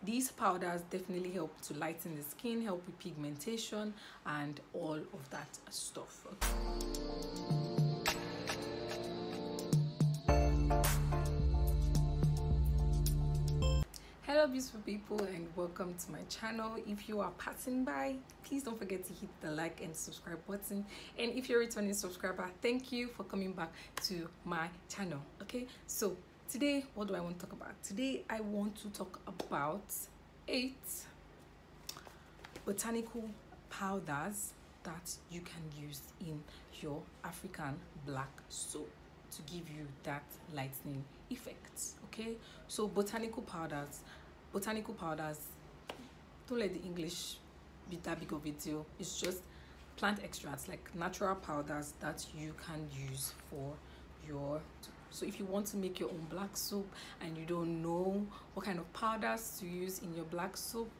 these powders definitely help to lighten the skin, help with pigmentation and all of that stuff. Hello beautiful people, and welcome to my channel. If you are passing by, please don't forget to hit the like and subscribe button, and if you're a returning subscriber, thank you for coming back to my channel. Okay, so today what do I want to talk about? Today I want to talk about 8 botanical powders that you can use in your African black soap to give you that lightening effect. Okay, so botanical powders, don't let the English be that big of a deal. It's just plant extracts, like natural powders that you can use for your. So if you want to make your own black soap and you don't know what kind of powders to use in your black soap,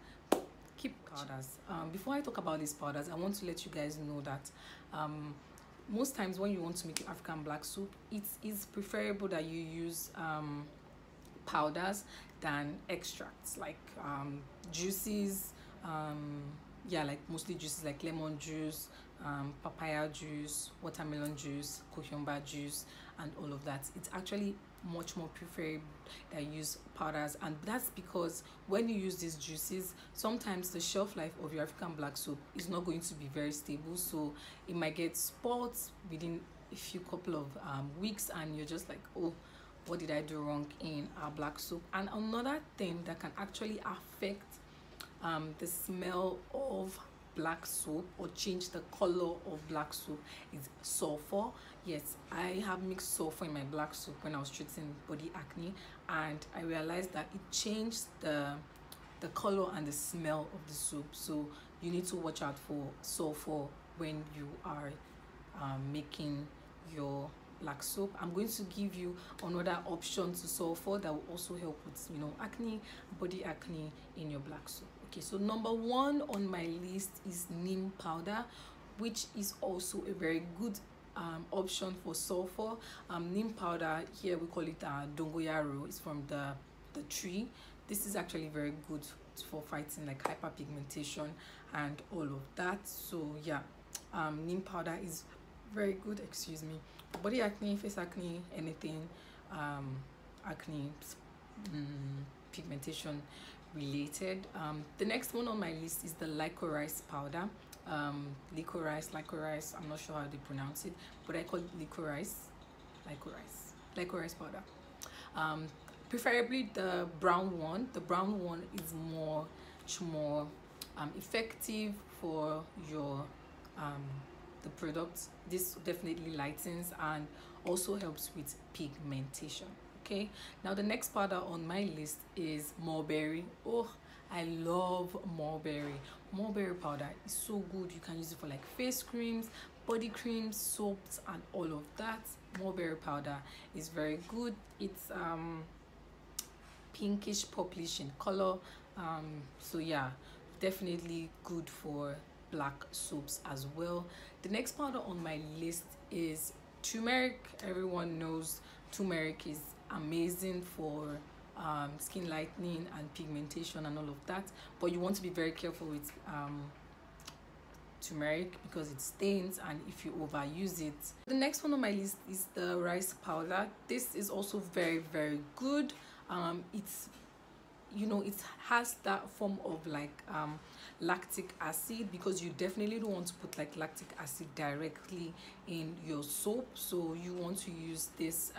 keep powders. Before I talk about these powders, I want to let you guys know that most times when you want to make your African black soap, it is preferable that you use powders than extracts, like juices, like mostly juices like lemon juice, papaya juice, watermelon juice, cucumber juice, and all of that. It's actually much more preferred that you use powders, and that's because when you use these juices, sometimes the shelf life of your African black soap is not going to be very stable, so it might get spoiled within a few couple of weeks, and you're just like, oh, what did I do wrong in our black soap? And another thing that can actually affect the smell of black soap or change the color of black soap is sulfur. Yes, I have mixed sulfur in my black soap when I was treating body acne, and I realized that it changed the color and the smell of the soap. So you need to watch out for sulfur when you are making your black soap. I'm going to give you another option to sulfur that will also help with, you know, acne, body acne in your black soap. Okay, so number 1 on my list is neem powder, which is also a very good option for sulfur. Neem powder, here we call it dongoyaro. It's from the tree. This is actually very good for fighting like hyperpigmentation and all of that. So yeah, neem powder is very good, excuse me, body acne, face acne, anything acne, pigmentation related. The next one on my list is the licorice powder. Licorice, I'm not sure how they pronounce it, but I call it licorice powder. Preferably the brown one. The brown one is much more effective for your the product. This definitely lightens and also helps with pigmentation. Okay, now the next powder on my list is mulberry. Oh, I love mulberry powder. It's so good. You can use it for like face creams, body creams, soaps, and all of that. Mulberry powder is very good. It's pinkish purplish in color, so yeah, definitely good for black soaps as well. The next powder on my list is turmeric. Everyone knows turmeric is amazing for skin lightening and pigmentation and all of that, but you want to be very careful with turmeric because it stains and if you overuse it. The next one on my list is the rice powder. This is also very, very good. It's, you know, it has that form of like lactic acid, because you definitely don't want to put like lactic acid directly in your soap, so you want to use this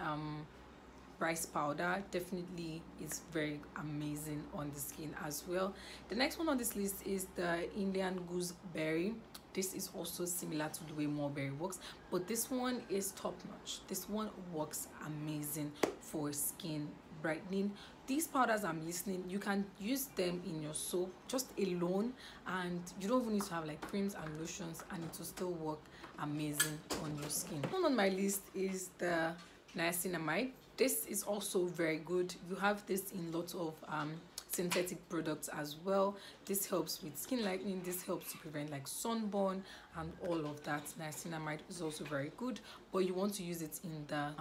rice powder. Definitely is very amazing on the skin as well. The next one on this list is the Indian gooseberry. This is also similar to the way mulberry works, but this one is top notch. This one works amazing for skin brightening. These powders I'm listing, you can use them in your soap just alone, and you don't even need to have like creams and lotions, and it will still work amazing on your skin. One on my list is the niacinamide. This is also very good. You have this in lots of synthetic products as well. This helps with skin lightening. This helps to prevent like sunburn and all of that. Niacinamide is also very good, but you want to use it in the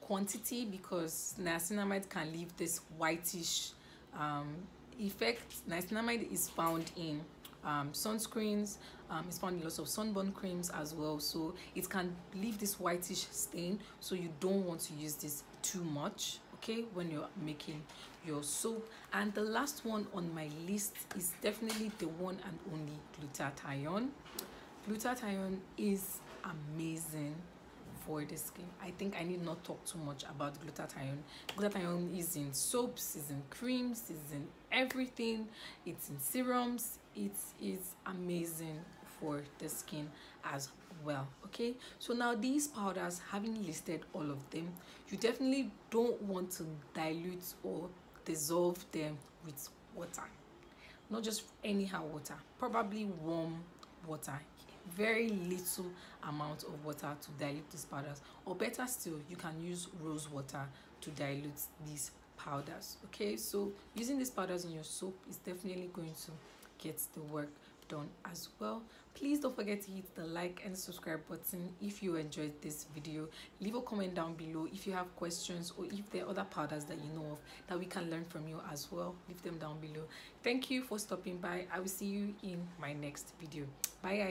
quantity, because niacinamide can leave this whitish effect. Niacinamide is found in sunscreens, it's found in lots of sunburn creams as well, so it can leave this whitish stain, so you don't want to use this too much, okay, when you're making your soap. And the last one on my list is definitely the one and only glutathione. Glutathione is amazing for the skin. I think I need not talk too much about glutathione. Glutathione is in soaps, is in creams, is in everything. It's in serums. It is amazing for the skin as well. Okay, so now these powders, having listed all of them, you definitely don't want to dilute or dissolve them with water. Not just anyhow water, probably warm water, very little amount of water to dilute these powders, or better still, you can use rose water to dilute these powders. Okay, so using these powders in your soap is definitely going to get the work done as well. Please don't forget to hit the like and subscribe button if you enjoyed this video. Leave a comment down below if you have questions, or if there are other powders that you know of that we can learn from you as well. Leave them down below. Thank you for stopping by. I will see you in my next video. Bye guys.